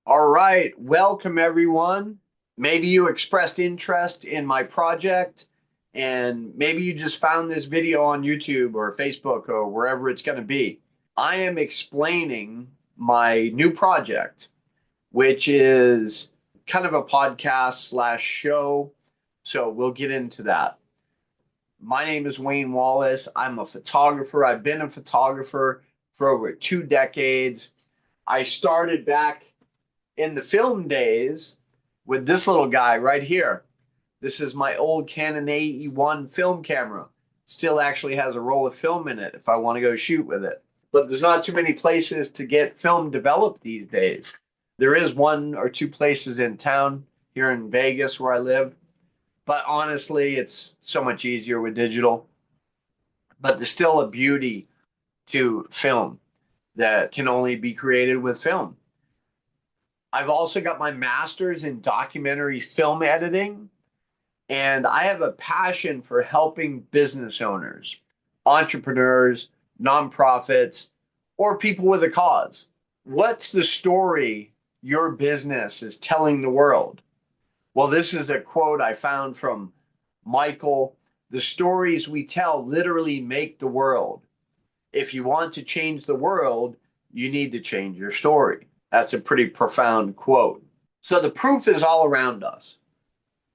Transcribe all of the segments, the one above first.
All right, welcome everyone. Maybe you expressed interest in my project, and maybe you just found this video on YouTube or Facebook or wherever it's going to be. I am explaining my new project, which is kind of a podcast slash show. So we'll get into that. My name is Wayne Wallace. I'm a photographer. I've been a photographer for over 2 decades. I started back in the film days with this little guy right here. This is my old Canon AE-1 film camera. Still actually has a roll of film in it if I want to go shoot with it. But there's not too many places to get film developed these days. There is one or two places in town here in Vegas where I live. But honestly, it's so much easier with digital. But there's still a beauty to film that can only be created with film. I've also got my master's in documentary film editing, and I have a passion for helping business owners, entrepreneurs, nonprofits, or people with a cause. What's the story your business is telling the world? Well, this is a quote I found from Michael. The stories we tell literally make the world. If you want to change the world, you need to change your story. That's a pretty profound quote. So the proof is all around us.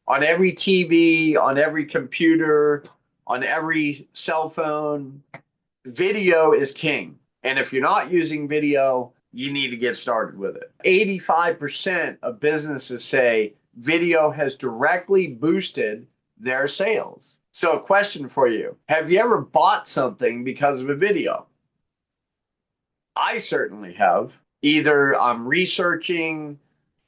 On every TV, on every computer, on every cell phone, video is king. And if you're not using video, you need to get started with it. 85% of businesses say video has directly boosted their sales. So a question for you. Have you ever bought something because of a video? I certainly have. Either I'm researching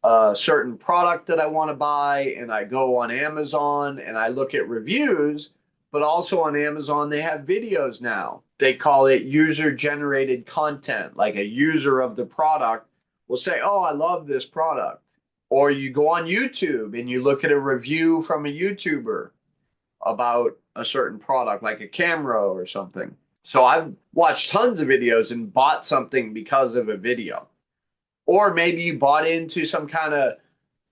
a certain product that I want to buy and I go on Amazon and I look at reviews, but also on Amazon, they have videos now. They call it user-generated content, like a user of the product will say, oh, I love this product. Or you go on YouTube and you look at a review from a YouTuber about a certain product, like a camera or something. So I've watched tons of videos and bought something because of a video. Or maybe you bought into some kind of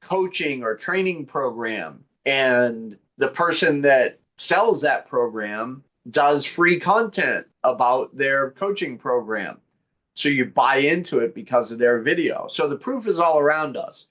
coaching or training program, and the person that sells that program does free content about their coaching program. So you buy into it because of their video. So the proof is all around us.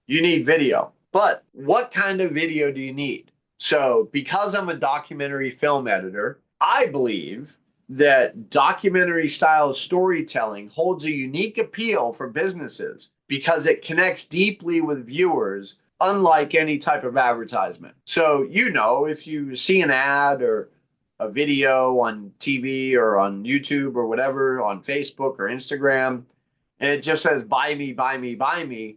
You need video. But what kind of video do you need? So because I'm a documentary film editor, I believe that documentary style storytelling holds a unique appeal for businesses because it connects deeply with viewers, unlike any type of advertisement. So, if you see an ad or a video on TV or on YouTube or whatever, on Facebook or Instagram, and it just says, buy me, buy me, buy me,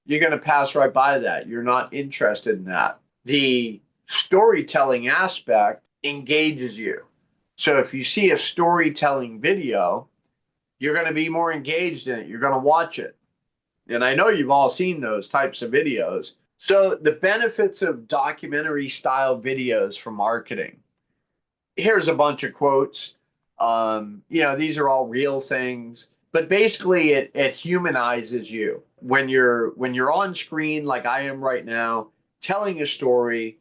you're going to pass right by that. You're not interested in that. The storytelling aspect engages you. So if you see a storytelling video, you're going to be more engaged in it. You're going to watch it. And I know you've all seen those types of videos. So the benefits of documentary style videos for marketing. Here's a bunch of quotes. These are all real things, but basically it humanizes you when you're on screen like I am right now, telling a story.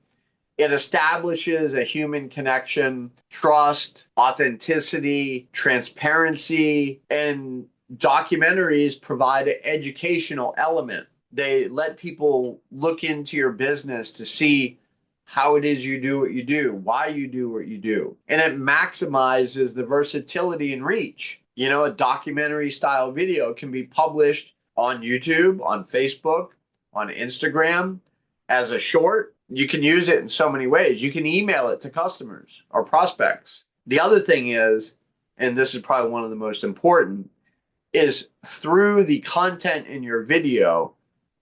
It establishes a human connection, trust, authenticity, transparency, and documentaries provide an educational element. They let people look into your business to see how it is you do what you do, why you do what you do. And it maximizes the versatility and reach. A documentary style video can be published on YouTube, on Facebook, on Instagram as a short. You can use it in so many ways. You can email it to customers or prospects. The other thing is, and this is probably one of the most important, is through the content in your video,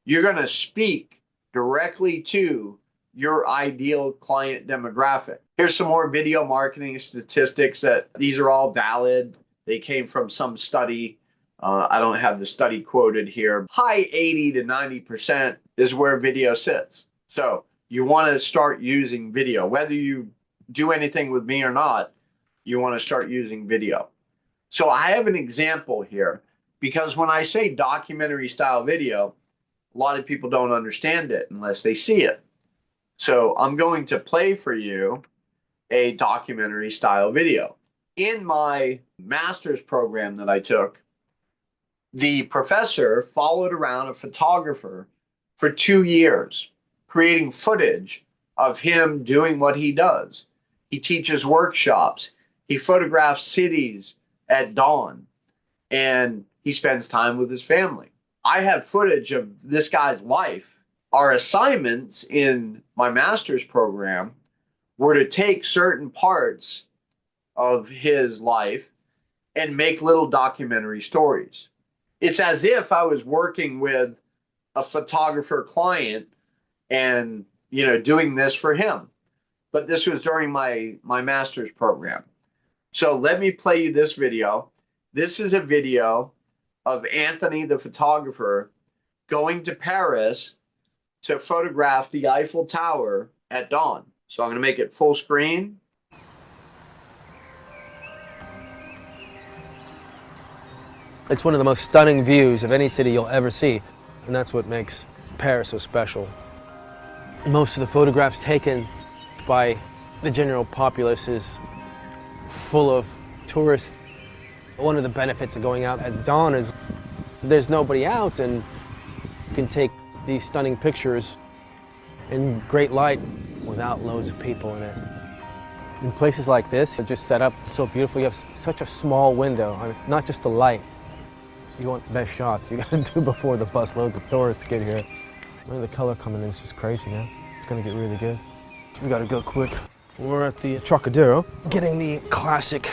you're going to speak directly to your ideal client demographic. Here's some more video marketing statistics that these are all valid. They came from some study. I don't have the study quoted here. High 80 to 90% is where video sits. So you want to start using video. Whether you do anything with me or not, you want to start using video. So I have an example here. Because when I say documentary style video, a lot of people don't understand it unless they see it. So I'm going to play for you a documentary style video. In my master's program that I took, the professor followed around a photographer for 2 years, creating footage of him doing what he does. He teaches workshops, he photographs cities at dawn, and he spends time with his family. I have footage of this guy's life. Our assignments in my master's program were to take certain parts of his life and make little documentary stories. It's as if I was working with a photographer client and, doing this for him. But this was during my master's program. So let me play you this video. This is a video of Anthony, the photographer, going to Paris to photograph the Eiffel Tower at dawn. So I'm going to make it full screen. It's one of the most stunning views of any city you'll ever see, and that's what makes Paris so special. Most of the photographs taken by the general populace is full of tourists. One of the benefits of going out at dawn is there's nobody out, and you can take these stunning pictures in great light without loads of people in it. In places like this, they're just set up so beautifully. You have such a small window, not just the light. You want the best shots, you gotta do before the bus loads of tourists get here. The color coming in is just crazy now. It's gonna get really good. We gotta go quick. We're at the Trocadero, getting the classic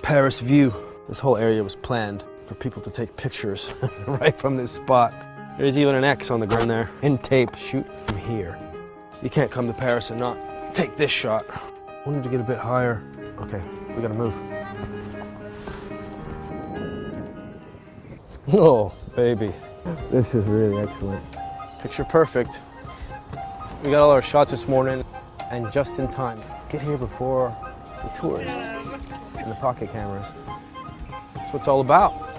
Paris view. This whole area was planned for people to take pictures right from this spot. There's even an X on the ground there, in tape. Shoot from here. You can't come to Paris and not take this shot. I wanted to get a bit higher. Okay, we gotta move. Oh, baby. This is really excellent. Picture perfect. We got all our shots this morning, and just in time. Get here before the tourists and the pocket cameras. That's what it's all about.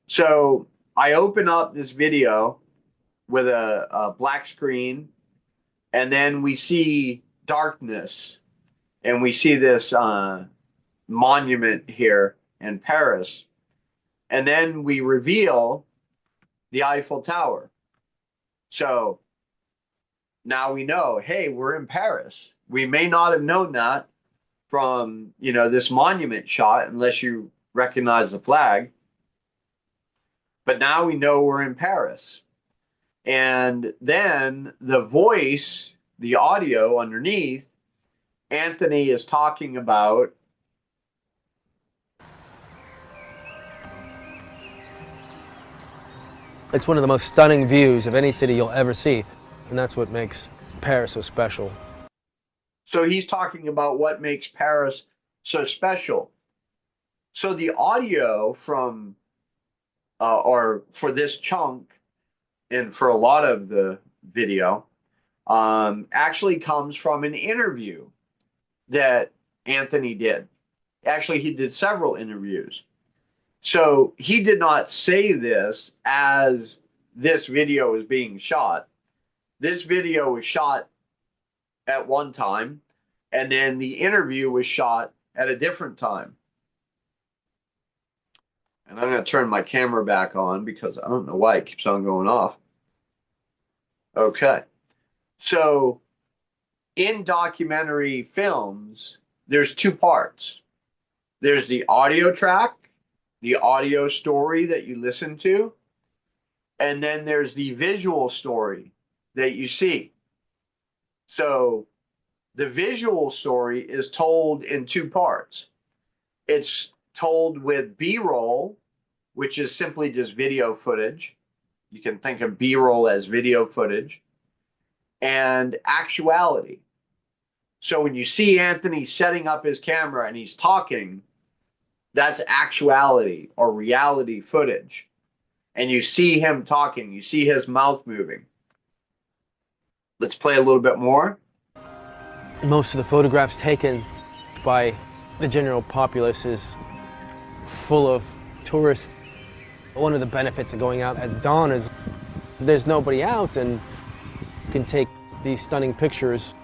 So I open up this video with a black screen, and then we see darkness, and we see this monument here in Paris, and then we reveal the Eiffel Tower. So now we know, hey, we're in Paris. We may not have known that from, this monument shot unless you recognize the flag. But now we know we're in Paris. And then the voice, the audio underneath, Anthony is talking about It's one of the most stunning views of any city you'll ever see, and that's what makes Paris so special. So he's talking about what makes Paris so special. So the audio from, or for this chunk, and for a lot of the video, actually comes from an interview that Anthony did. Actually, he did several interviews. So he did not say this as this video is being shot. This video was shot at one time, and then the interview was shot at a different time. And I'm going to turn my camera back on because I don't know why it keeps on going off. Okay. So in documentary films, there's two parts. There's the audio track, the audio story that you listen to, and then there's the visual story that you see. So the visual story is told in two parts. It's told with B-roll, which is simply just video footage. You can think of B-roll as video footage, and actuality. So when you see Anthony setting up his camera and he's talking, that's actuality or reality footage. And you see him talking, you see his mouth moving. Let's play a little bit more. Most of the photographs taken by the general populace is full of tourists. One of the benefits of going out at dawn is there's nobody out and you can take these stunning pictures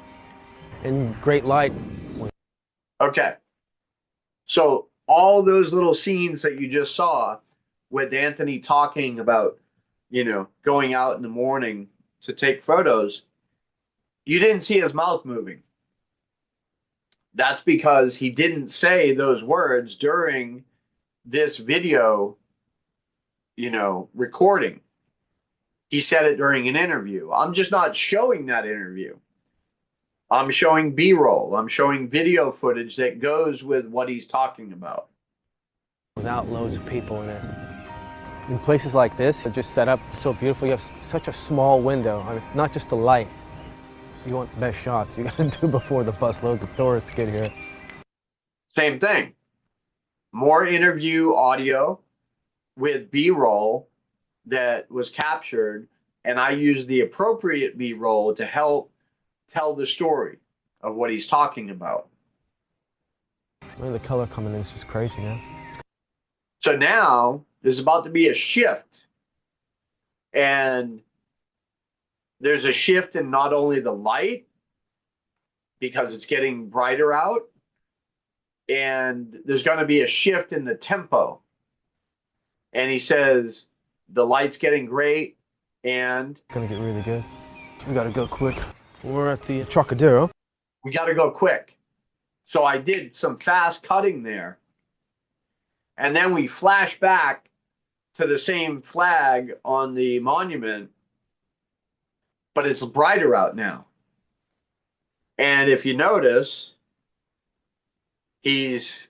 in great light. Okay. So all those little scenes that you just saw with Anthony talking about, you know, going out in the morning to take photos, you didn't see his mouth moving. That's because he didn't say those words during this video, you know, recording. He said it during an interview. I'm just not showing that interview. I'm showing B-roll. I'm showing video footage that goes with what he's talking about. Without loads of people in it. In places like this, they're just set up so beautiful. You have such a small window. I mean, not just the light. You want the best shots. You got to do before the bus loads of tourists get here. Same thing. More interview audio with B-roll that was captured, and I used the appropriate B-roll to help tell the story of what he's talking about. The color coming in is just crazy, man. So now there's about to be a shift, and there's a shift in not only the light because it's getting brighter out, and there's going to be a shift in the tempo. And he says the light's getting great, and It's gonna get really good. We gotta go quick. We're at the Trocadero. we got to go quick. So I did some fast cutting there. And then we flash back to the same flag on the monument, but it's brighter out now. And if you notice, let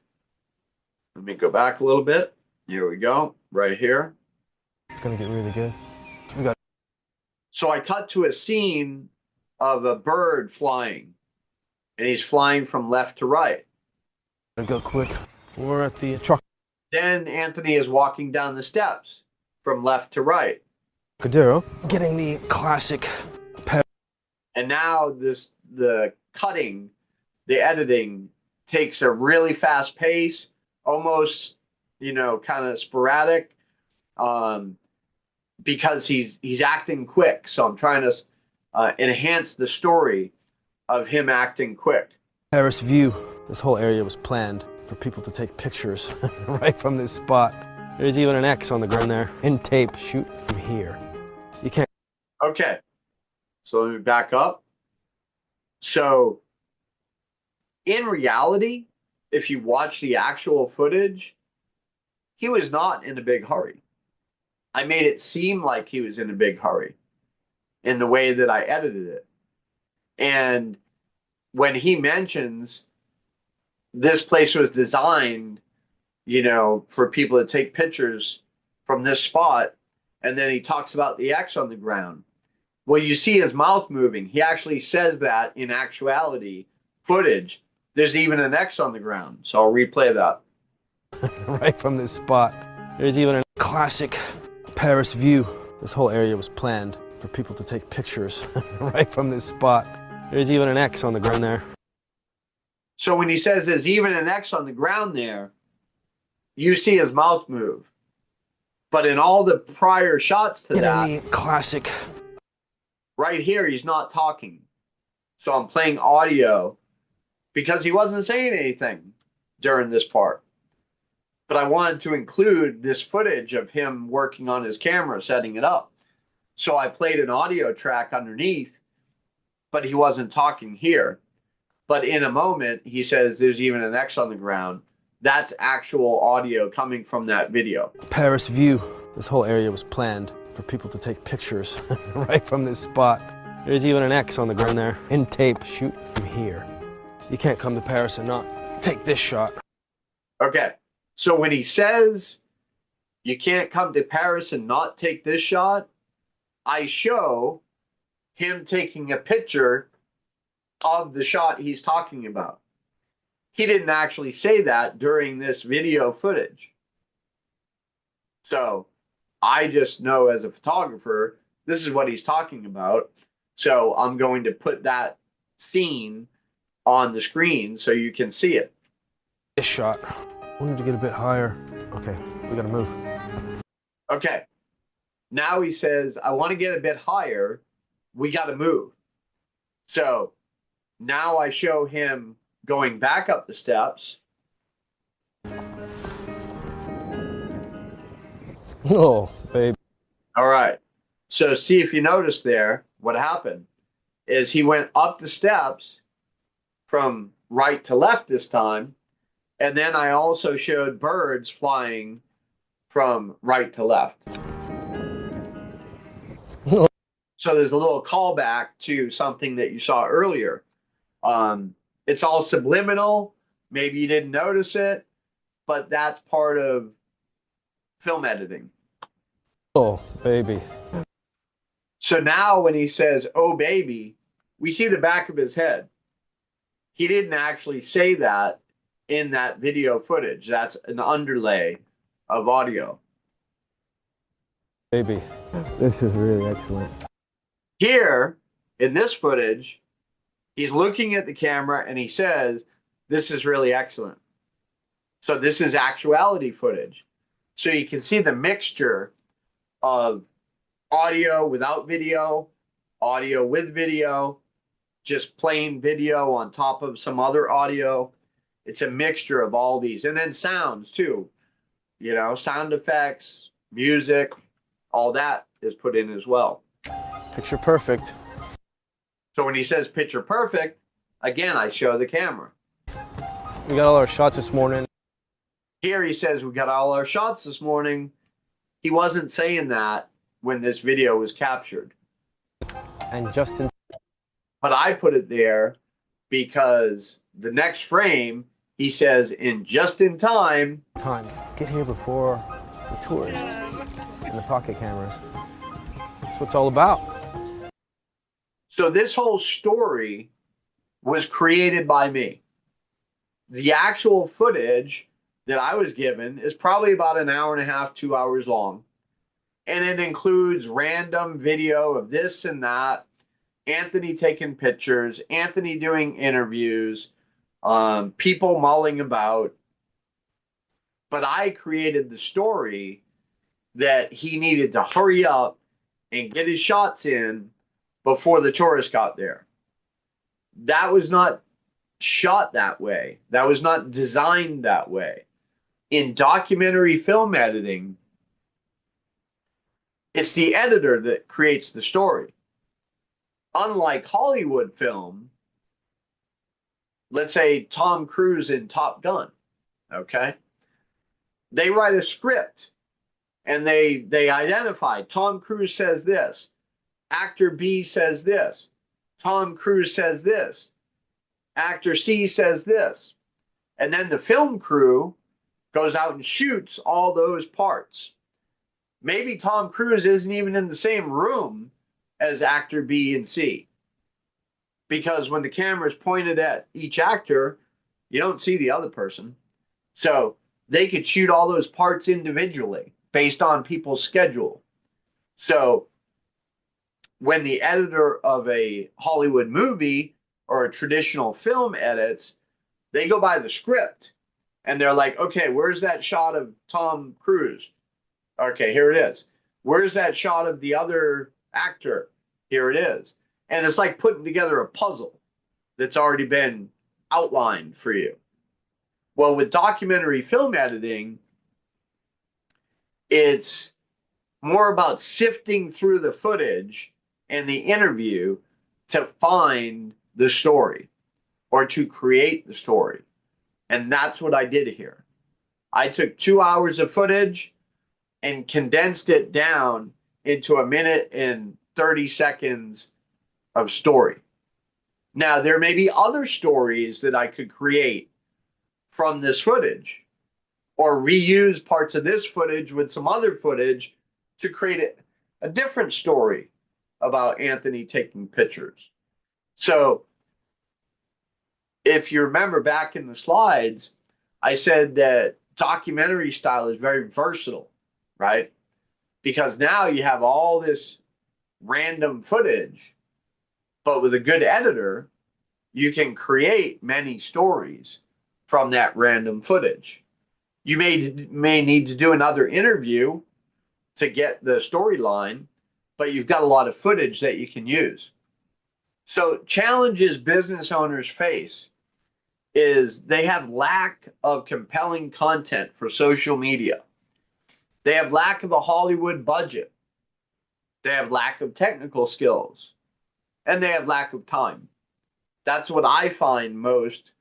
me go back a little bit. Here we go, right here. It's gonna get really good. So I cut to a scene of a bird flying, and he's flying from left to right. Gotta go quick. We're at the Trocadero. Then Anthony is walking down the steps from left to right. Getting the classic. And now the cutting, the editing takes a really fast pace, almost, you know, kind of sporadic, because he's acting quick. So I'm trying to enhance the story of him acting quick. Paris view. This whole area was planned for people to take pictures right from this spot. There's even an X on the ground there. In tape, shoot from here. You can't. Okay, so let me back up. So in reality, if you watch the actual footage, he was not in a big hurry. I made it seem like he was in a big hurry in the way that I edited it. And when he mentions this place was designed, you know, for people to take pictures from this spot, and then he talks about the X on the ground. Well, you see his mouth moving. He actually says that in actuality footage, there's even an X on the ground. So I'll replay that. Right from this spot. There's even a classic Paris view. This whole area was planned for people to take pictures right from this spot. There's even an X on the ground there. So when he says there's even an X on the ground there, you see his mouth move. But in all the prior shots to that, classic. right here, he's not talking. So I'm playing audio because he wasn't saying anything during this part. But I wanted to include this footage of him working on his camera, setting it up. So I played an audio track underneath, but he wasn't talking here. But in a moment, he says there's even an X on the ground. That's actual audio coming from that video. Paris view. This whole area was planned for people to take pictures right from this spot. There's even an X on the ground there. In tape, shoot from here. You can't come to Paris and not take this shot. Okay, so when he says you can't come to Paris and not take this shot, I show him taking a picture of the shot he's talking about. He didn't actually say that during this video footage. So I just know as a photographer, this is what he's talking about. So I'm going to put that scene on the screen so you can see it. This shot. I wanted to get a bit higher. Okay, we gotta move. Okay. Now he says, I want to get a bit higher. We got to move. So now I show him going back up the steps. Oh, babe. All right. So see if you notice there, what happened is he went up the steps from right to left this time. And then I also showed birds flying from right to left. So there's a little callback to something that you saw earlier. It's all subliminal. Maybe you didn't notice it, but that's part of film editing. Oh, baby. So now when he says, oh, baby, we see the back of his head. He didn't actually say that in that video footage. That's an underlay of audio. Baby, this is really excellent. Here, in this footage, he's looking at the camera and he says, this is really excellent. So this is actuality footage. So you can see the mixture of audio without video, audio with video, just plain video on top of some other audio. It's a mixture of all these. And then sounds too, you know, sound effects, music, all that is put in as well. Picture perfect. So when he says picture perfect, again, I show the camera. We got all our shots this morning. Here he says we got all our shots this morning. He wasn't saying that when this video was captured. And Justin. But I put it there because the next frame, he says, in just in time. Get here before the tourists and the pocket cameras. That's what it's all about. So this whole story was created by me. The actual footage that I was given is probably about an hour and a half, 2 hours long. And it includes random video of this and that, Anthony taking pictures, Anthony doing interviews, people mulling about. But I created the story that he needed to hurry up and get his shots in before the tourists got there. That was not shot that way. That was not designed that way. In documentary film editing, it's the editor that creates the story. Unlike Hollywood film, let's say Tom Cruise in Top Gun, okay? They write a script and they identify Tom Cruise says this, actor B says this, Tom Cruise says this, actor C says this. And then the film crew goes out and shoots all those parts. Maybe Tom Cruise isn't even in the same room as actor B and C. Because when the camera is pointed at each actor, you don't see the other person. So they could shoot all those parts individually based on people's schedule. So when the editor of a Hollywood movie or a traditional film edits, they go by the script and they're like, okay, where's that shot of Tom Cruise? Okay, here it is. Where's that shot of the other actor? Here it is. And it's like putting together a puzzle that's already been outlined for you. Well, with documentary film editing, it's more about sifting through the footage and the interview to find the story or to create the story. And that's what I did here. I took 2 hours of footage and condensed it down into 1 minute and 30 seconds of story. Now, there may be other stories that I could create from this footage or reuse parts of this footage with some other footage to create a different story about Anthony taking pictures. So if you remember back in the slides, I said that documentary style is very versatile, right? Because now you have all this random footage, but with a good editor, you can create many stories from that random footage. You may need to do another interview to get the storyline, but you've got a lot of footage that you can use. So challenges business owners face is they have lack of compelling content for social media. They have lack of a Hollywood budget. They have lack of technical skills, and they have lack of time. That's what I find most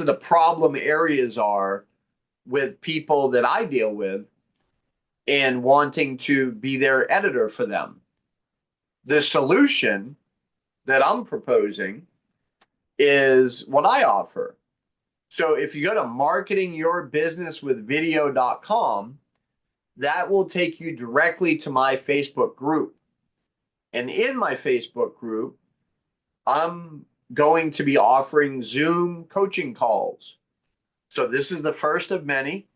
of the problem areas are with people that I deal with and wanting to be their editor for them. The solution that I'm proposing is what I offer. So if you go to marketingyourbusinesswithvideo.com, that will take you directly to my Facebook group. And in my Facebook group, I'm going to be offering Zoom coaching calls. So this is the first of many.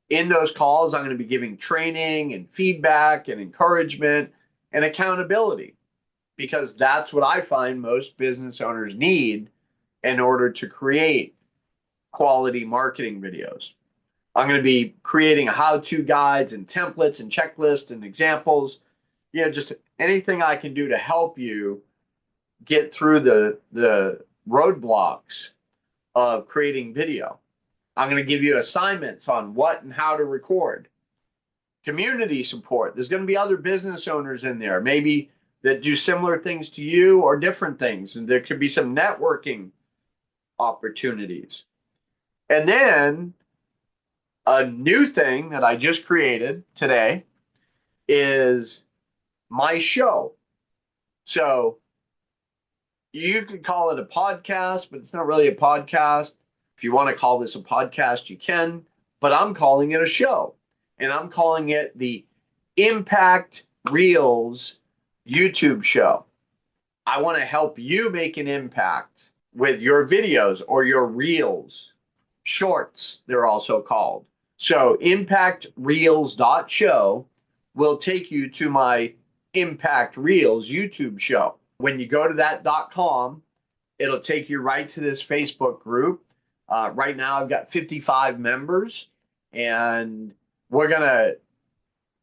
In those calls, I'm going to be giving training and feedback and encouragement and accountability, because that's what I find most business owners need in order to create quality marketing videos. I'm going to be creating how-to guides and templates and checklists and examples, just anything I can do to help you get through the roadblocks of creating video. I'm going to give you assignments on what and how to record. Community support. There's going to be other business owners in there, maybe that do similar things to you or different things. And there could be some networking opportunities. And then a new thing that I just created today is my show. So you could call it a podcast, but it's not really a podcast. If you want to call this a podcast, you can, but I'm calling it a show. And I'm calling it the Impact Reels YouTube show. I want to help you make an impact with your videos or your reels, shorts, they're also called. So impactreels.show will take you to my Impact Reels YouTube show. When you go to that.com, it'll take you right to this Facebook group. Right now, I've got 55 members, and we're going to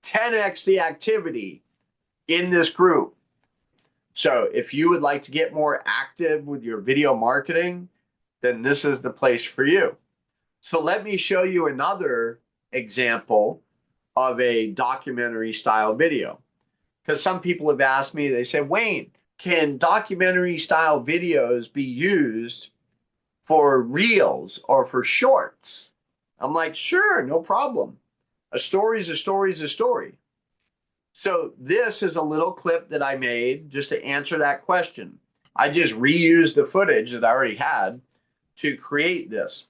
10x the activity in this group. So if you would like to get more active with your video marketing, then this is the place for you. So let me show you another example of a documentary style video. Because some people have asked me, they say, Wayne, can documentary style videos be used for reels or for shorts? I'm like, sure, no problem. A story is a story is a story. So this is a little clip that I made just to answer that question. I just reused the footage that I already had to create this.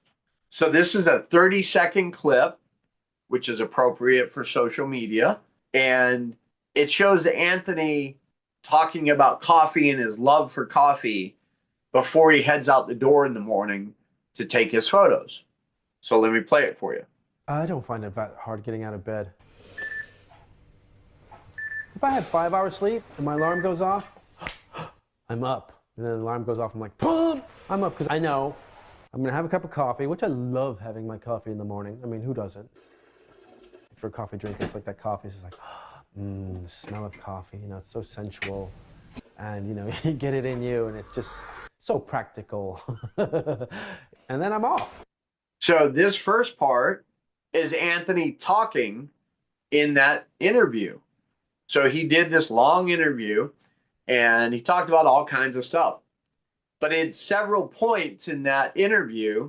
So this is a 30-second clip, which is appropriate for social media. And it shows Anthony talking about coffee and his love for coffee before he heads out the door in the morning to take his photos. So let me play it for you. I don't find it that hard getting out of bed. If I had 5 hours sleep and my alarm goes off, I'm up. And then the alarm goes off, I'm like, boom! I'm up because I know I'm gonna have a cup of coffee, which I love having my coffee in the morning. I mean, who doesn't? For a coffee drinker, it's like that coffee is like, the smell of coffee, it's so sensual. And, you get it in you and it's just so practical. And then I'm off. So this first part is Anthony talking in that interview. So he did this long interview and he talked about all kinds of stuff. But at several points in that interview,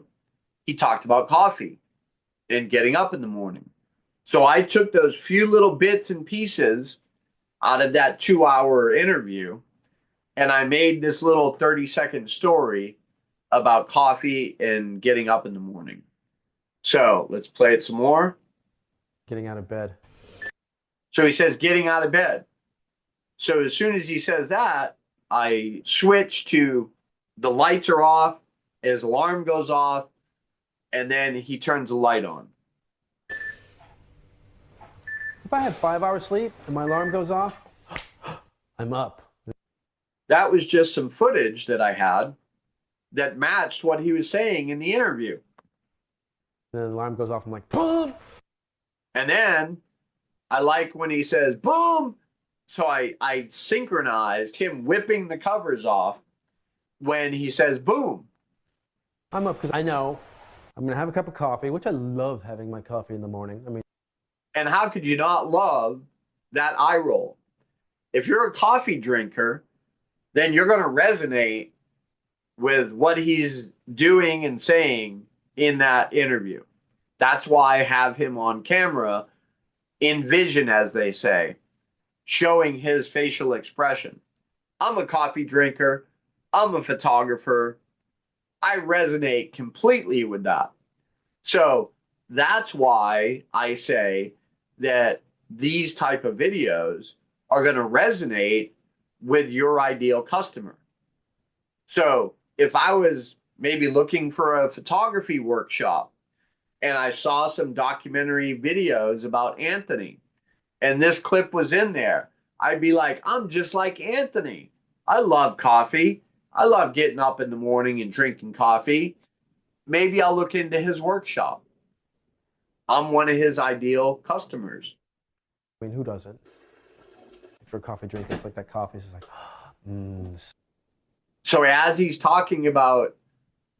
he talked about coffee and getting up in the morning. So I took those few little bits and pieces out of that 2-hour interview and I made this little 30-second story about coffee and getting up in the morning. So let's play it some more. Getting out of bed. So he says, getting out of bed. So as soon as he says that, I switch to the lights are off, his alarm goes off, and then he turns the light on. If I had 5 hours sleep and my alarm goes off, I'm up. That was just some footage that I had that matched what he was saying in the interview. And then the alarm goes off. I'm like, boom. And then I like when he says boom. So I synchronized him whipping the covers off when he says boom. I'm up because I know I'm going to have a cup of coffee, which I love having my coffee in the morning. I mean, And how could you not love that eye roll? If you're a coffee drinker, then you're going to resonate with what he's doing and saying in that interview. That's why I have him on camera in vision, as they say, showing his facial expression. I'm a coffee drinker. I'm a photographer. I resonate completely with that. So that's why I say that these type of videos are going to resonate with your ideal customer. So if I was maybe looking for a photography workshop and I saw some documentary videos about Anthony and this clip was in there, I'd be like, I'm just like Anthony. I love coffee. I love getting up in the morning and drinking coffee. Maybe I'll look into his workshop. I'm one of his ideal customers. I mean, who doesn't? For coffee drinkers, like that coffee is like, So as he's talking about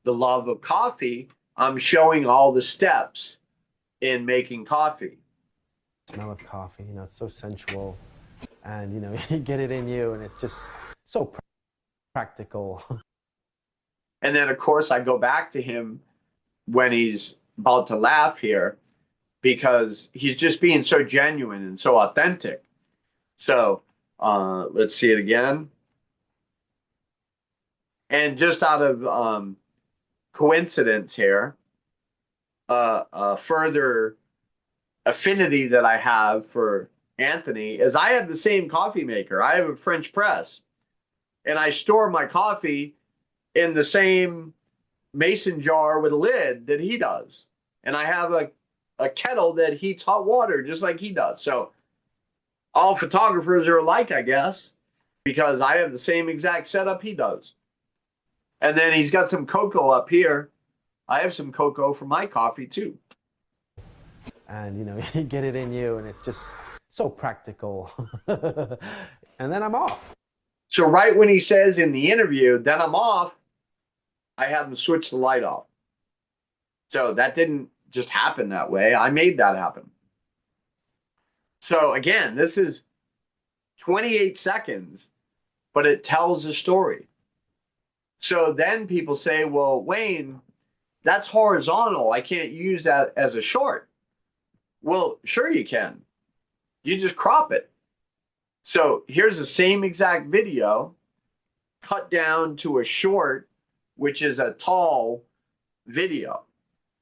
the love of coffee, I'm showing all the steps in making coffee. Smell of coffee, you know, it's so sensual, and you know, you get it in you, and it's just so practical. And then, of course, I go back to him when he's about to laugh here because he's just being so genuine and so authentic. So let's see it again. And just out of coincidence here, a further affinity that I have for Anthony is I have the same coffee maker. I have a French press, and I store my coffee in the same mason jar with a lid that he does. And I have a kettle that heats hot water just like he does. So all photographers are alike, I guess, because I have the same exact setup he does. And then he's got some cocoa up here. I have some cocoa for my coffee too. And you know, you get it in you, and it's just so practical. And then I'm off. So right when he says in the interview, then I'm off, I have him switch the light off. So that didn't just happen that way. I made that happen. So again, this is 28 seconds, but it tells a story. So then people say, well, Wayne, that's horizontal. I can't use that as a short. Well, sure you can. You just crop it. So here's the same exact video cut down to a short, which is a tall video.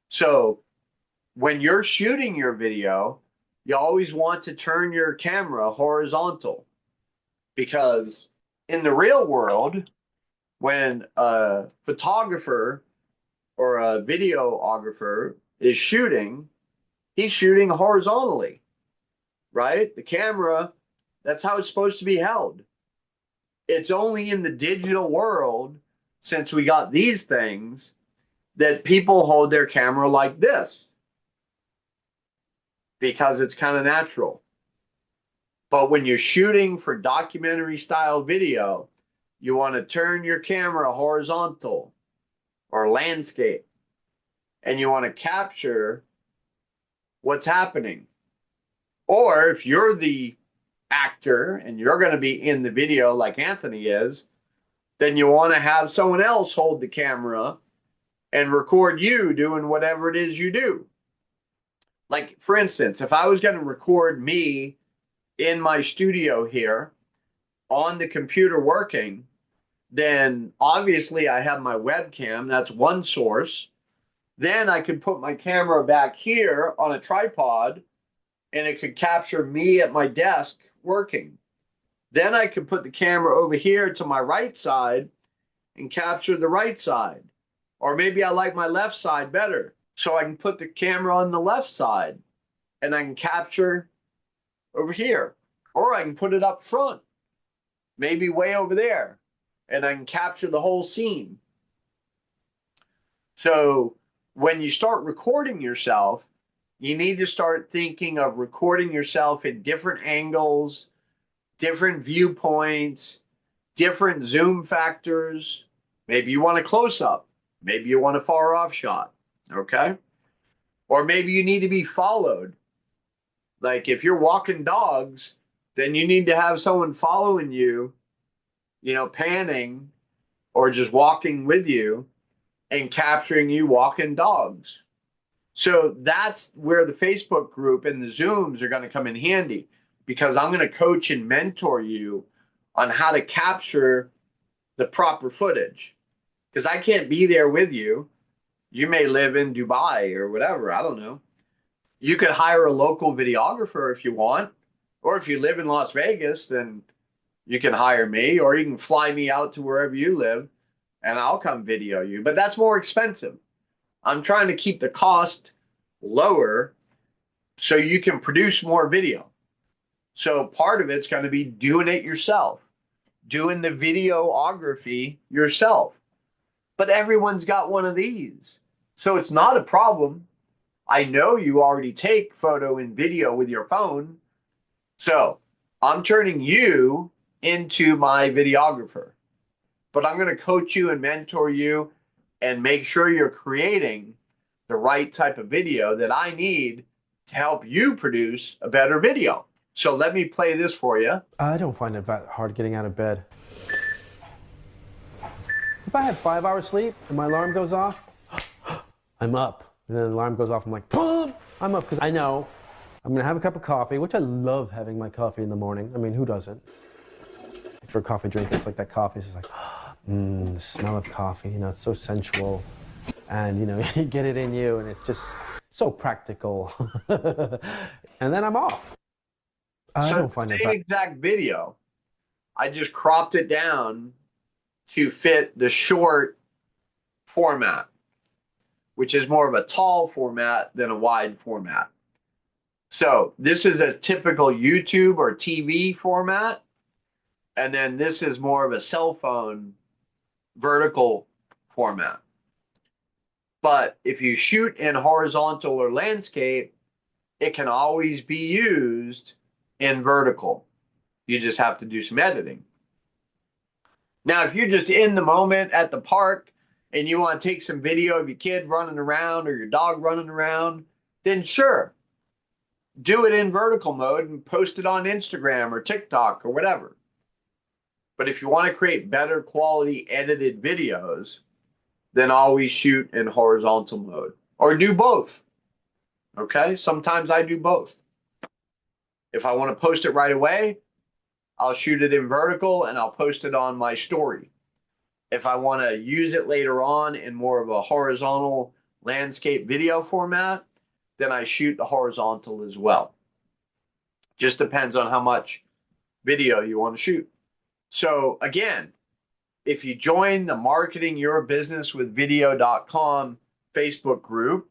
So when you're shooting your video, you always want to turn your camera horizontal, because in the real world, when a photographer or a videographer is shooting, he's shooting horizontally, right? The camera, that's how it's supposed to be held. It's only in the digital world, since we got these things, that people hold their camera like this, because it's kind of natural. But when you're shooting for documentary style video, you want to turn your camera horizontal or landscape, and you want to capture what's happening. Or if you're the actor and you're going to be in the video like Anthony is, then you want to have someone else hold the camera and record you doing whatever it is you do. Like, for instance, if I was going to record me in my studio here on the computer working, then obviously I have my webcam. That's one source. Then I could put my camera back here on a tripod, and it could capture me at my desk working. Then I could put the camera over here to my right side and capture the right side. Or maybe I like my left side better, so I can put the camera on the left side and I can capture over here. Or I can put it up front, maybe way over there, and I can capture the whole scene. So when you start recording yourself, you need to start thinking of recording yourself in different angles, different viewpoints, different zoom factors. Maybe you want a close up. Maybe you want a far off shot. Okay. Or maybe you need to be followed. Like if you're walking dogs, then you need to have someone following you, panning or just walking with you and capturing you walking dogs. So that's where the Facebook group and the Zooms are going to come in handy, because I'm going to coach and mentor you on how to capture the proper footage. Because I can't be there with you. You may live in Dubai or whatever. I don't know. You could hire a local videographer if you want. Or if you live in Las Vegas, then you can hire me, or you can fly me out to wherever you live and I'll come video you. But that's more expensive. I'm trying to keep the cost lower so you can produce more video. So part of it's going to be doing it yourself, doing the videography yourself. But everyone's got one of these. So it's not a problem. I know you already take photo and video with your phone. So I'm turning you into my videographer. But I'm going to coach you and mentor you and make sure you're creating the right type of video that I need to help you produce a better video. So let me play this for you. I don't find it that hard getting out of bed. If I had 5 hours sleep and my alarm goes off, I'm up. And then the alarm goes off, I'm like, boom! I'm up because I know I'm gonna have a cup of coffee, which I love having my coffee in the morning. I mean, who doesn't? For a coffee drinker, it's like that coffee is just like, the smell of coffee, it's so sensual. And, you get it in you and it's just so practical. And then I'm off. So it's the same exact video. I just cropped it down to fit the short format, which is more of a tall format than a wide format. So this is a typical YouTube or TV format. And then this is more of a cell phone vertical format. But if you shoot in horizontal or landscape, it can always be used in vertical. You just have to do some editing. Now, if you're just in the moment at the park and you want to take some video of your kid running around or your dog running around, then sure, do it in vertical mode and post it on Instagram or TikTok or whatever. But if you want to create better quality edited videos, then always shoot in horizontal mode or do both. Okay, sometimes I do both. If I want to post it right away, I'll shoot it in vertical and I'll post it on my story. If I want to use it later on in more of a horizontal landscape video format, then I shoot the horizontal as well. Just depends on how much video you want to shoot. So again, if you join the Marketing Your Business with Video.com Facebook group,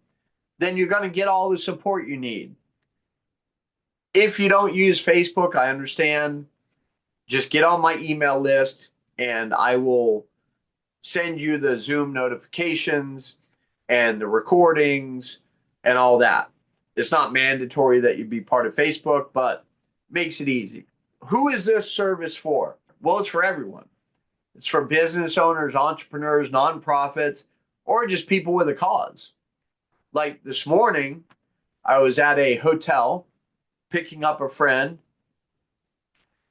then you're going to get all the support you need. If you don't use Facebook, I understand. Just get on my email list and I will send you the Zoom notifications and the recordings and all that. It's not mandatory that you be part of Facebook, but makes it easy. Who is this service for? Well, it's for everyone. It's for business owners, entrepreneurs, nonprofits, or just people with a cause. Like this morning, I was at a hotel picking up a friend,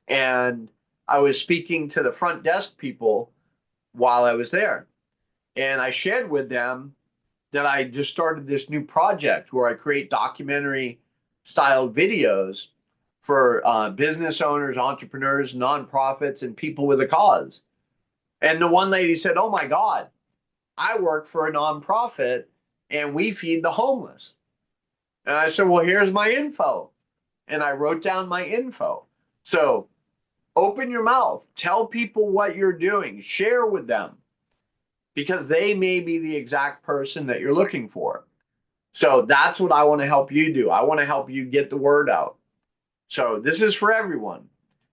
and I was speaking to the front desk people while I was there. And I shared with them that I just started this new project where I create documentary style videos for business owners, entrepreneurs, nonprofits, and people with a cause. And the one lady said, "Oh my God, I work for a nonprofit and we feed the homeless." And I said, "Well, here's my info." And I wrote down my info. So open your mouth, tell people what you're doing, share with them, because they may be the exact person that you're looking for. So that's what I want to help you do. I want to help you get the word out. So this is for everyone.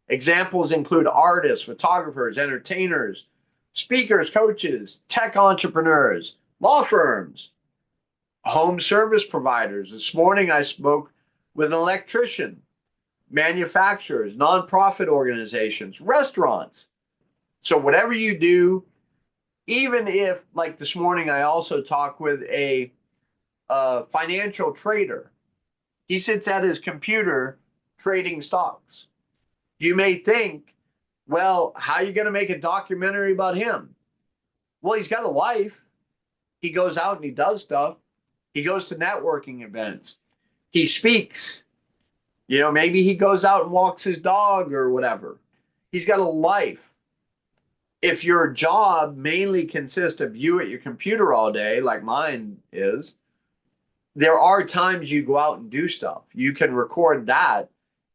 Examples include artists, photographers, entertainers, speakers, coaches, tech entrepreneurs, law firms, home service providers. This morning I spoke with an electrician, manufacturers, nonprofit organizations, restaurants. So whatever you do, even if, like this morning, I also talked with a financial trader. He sits at his computer trading stocks. You may think, well, how are you going to make a documentary about him? Well, he's got a life. He goes out and he does stuff. He goes to networking events. He speaks. You know, maybe he goes out and walks his dog or whatever. He's got a life. If your job mainly consists of you at your computer all day, like mine is, there are times you go out and do stuff. You can record that,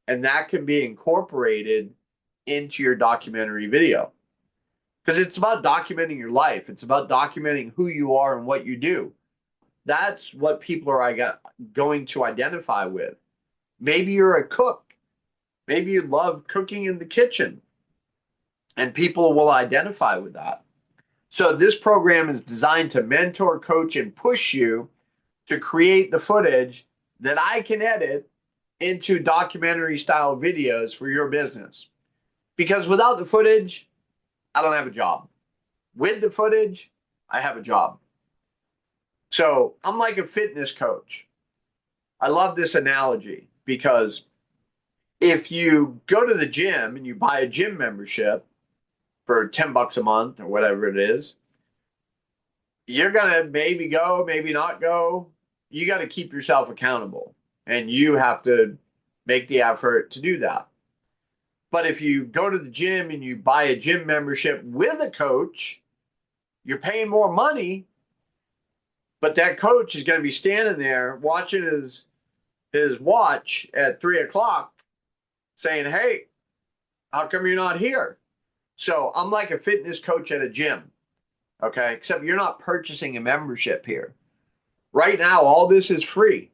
and that can be incorporated into your documentary video. Because it's about documenting your life. It's about documenting who you are and what you do. That's what people are going to identify with. Maybe you're a cook. Maybe you love cooking in the kitchen, and people will identify with that. So this program is designed to mentor, coach, and push you to create the footage that I can edit into documentary style videos for your business. Because without the footage, I don't have a job. With the footage, I have a job. So I'm like a fitness coach. I love this analogy because if you go to the gym and you buy a gym membership for $10 a month or whatever it is, you're going to maybe go, maybe not go. You got to keep yourself accountable, and you have to make the effort to do that. But if you go to the gym and you buy a gym membership with a coach, you're paying more money, but that coach is going to be standing there watching his watch at 3:00 saying, hey, how come you're not here? So I'm like a fitness coach at a gym, okay? Except you're not purchasing a membership here. Right now, all this is free,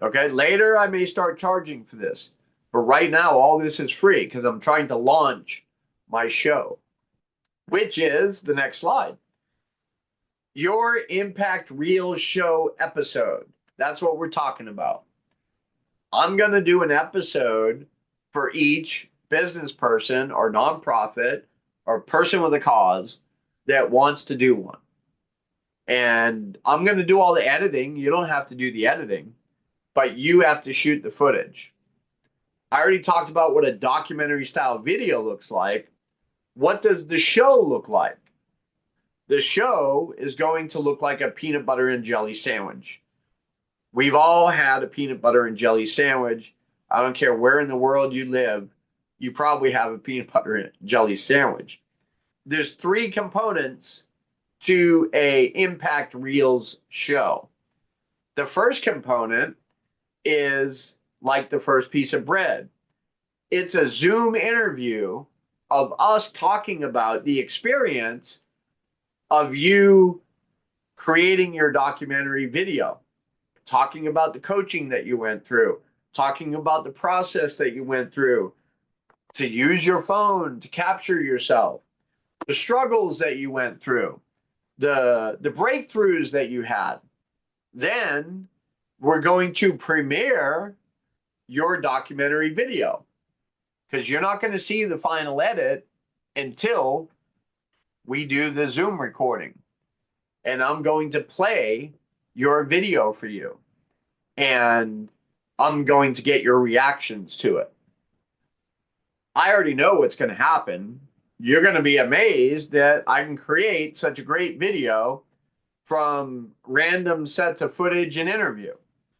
okay? Later, I may start charging for this. But right now, all this is free because I'm trying to launch my show, which is the next slide. Your Impact Reels Show episode. That's what we're talking about. I'm going to do an episode for each business person or nonprofit or person with a cause that wants to do one. And I'm going to do all the editing. You don't have to do the editing, but you have to shoot the footage. I already talked about what a documentary style video looks like. What does the show look like? The show is going to look like a peanut butter and jelly sandwich. We've all had a peanut butter and jelly sandwich. I don't care where in the world you live, you probably have a peanut butter and jelly sandwich. There's 3 components to a Impact Reels show. The first component is like the first piece of bread. It's a Zoom interview of us talking about the experience of you creating your documentary video, talking about the coaching that you went through, talking about the process that you went through to use your phone to capture yourself, the struggles that you went through, the breakthroughs that you had. Then we're going to premiere your documentary video because you're not going to see the final edit until we do the Zoom recording. And I'm going to play your video for you. And I'm going to get your reactions to it. I already know what's going to happen. You're going to be amazed that I can create such a great video from random sets of footage and interview.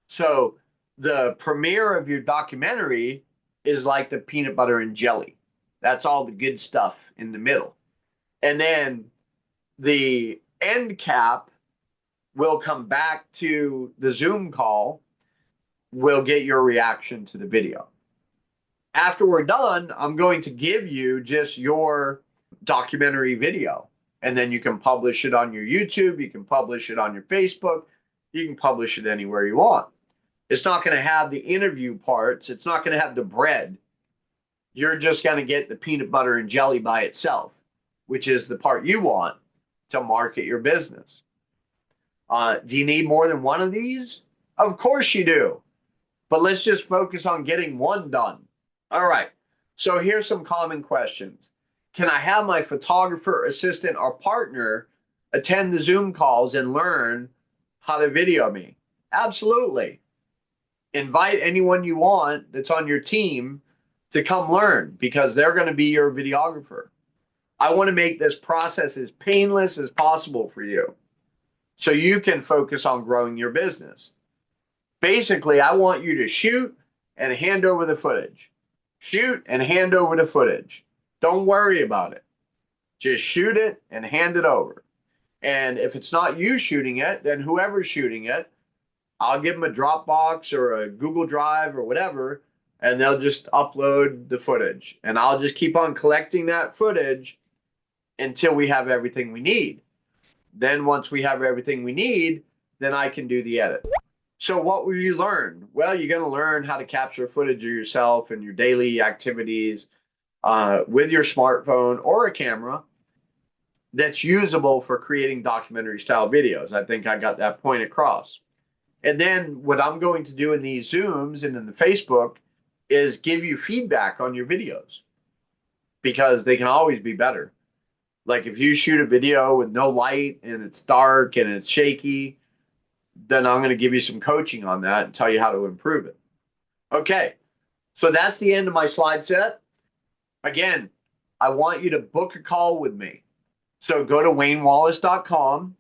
So the premiere of your documentary is like the peanut butter and jelly. That's all the good stuff in the middle. And then the end cap will come back to the Zoom call. We'll get your reaction to the video. After we're done, I'm going to give you just your documentary video. And then you can publish it on your YouTube. You can publish it on your Facebook. You can publish it anywhere you want. It's not going to have the interview parts. It's not going to have the bread. You're just going to get the peanut butter and jelly by itself, which is the part you want to market your business. Do you need more than one of these? Of course you do. But let's just focus on getting one done. All right. So here's some common questions. Can I have my photographer, assistant, or partner attend the Zoom calls and learn how to video me? Absolutely. Invite anyone you want that's on your team to come learn because they're going to be your videographer. I want to make this process as painless as possible for you so you can focus on growing your business. Basically, I want you to shoot and hand over the footage. Shoot and hand over the footage. Don't worry about it. Just shoot it and hand it over. And if it's not you shooting it, then whoever's shooting it, I'll give them a Dropbox or a Google Drive or whatever, and they'll just upload the footage. And I'll just keep on collecting that footage until we have everything we need. Then once we have everything we need, then I can do the edit. So what will you learn? Well, you're going to learn how to capture footage of yourself and your daily activities with your smartphone or a camera that's usable for creating documentary style videos. I think I got that point across. And then what I'm going to do in these Zooms and in the Facebook is give you feedback on your videos because they can always be better. Like if you shoot a video with no light and it's dark and it's shaky, then I'm going to give you some coaching on that and tell you how to improve it. Okay, so that's the end of my slide set. Again, I want you to book a call with me. So go to waynewallace.com.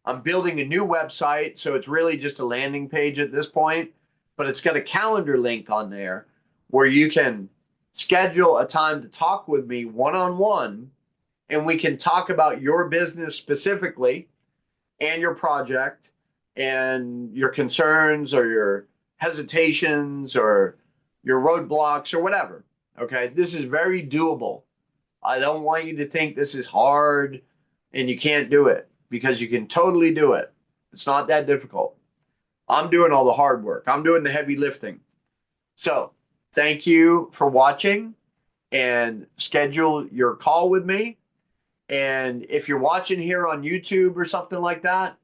I'm building a new website, so it's really just a landing page at this point, but it's got a calendar link on there where you can schedule a time to talk with me one-on-one, and we can talk about your business specifically and your project and your concerns or your hesitations or your roadblocks or whatever. Okay, this is very doable. I don't want you to think this is hard and you can't do it, because you can totally do it. It's not that difficult. I'm doing all the hard work. I'm doing the heavy lifting. So thank you for watching, and schedule your call with me. And if you're watching here on YouTube or something like that,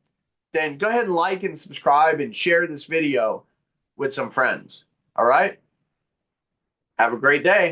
then go ahead and like and subscribe and share this video with some friends. All right? Have a great day.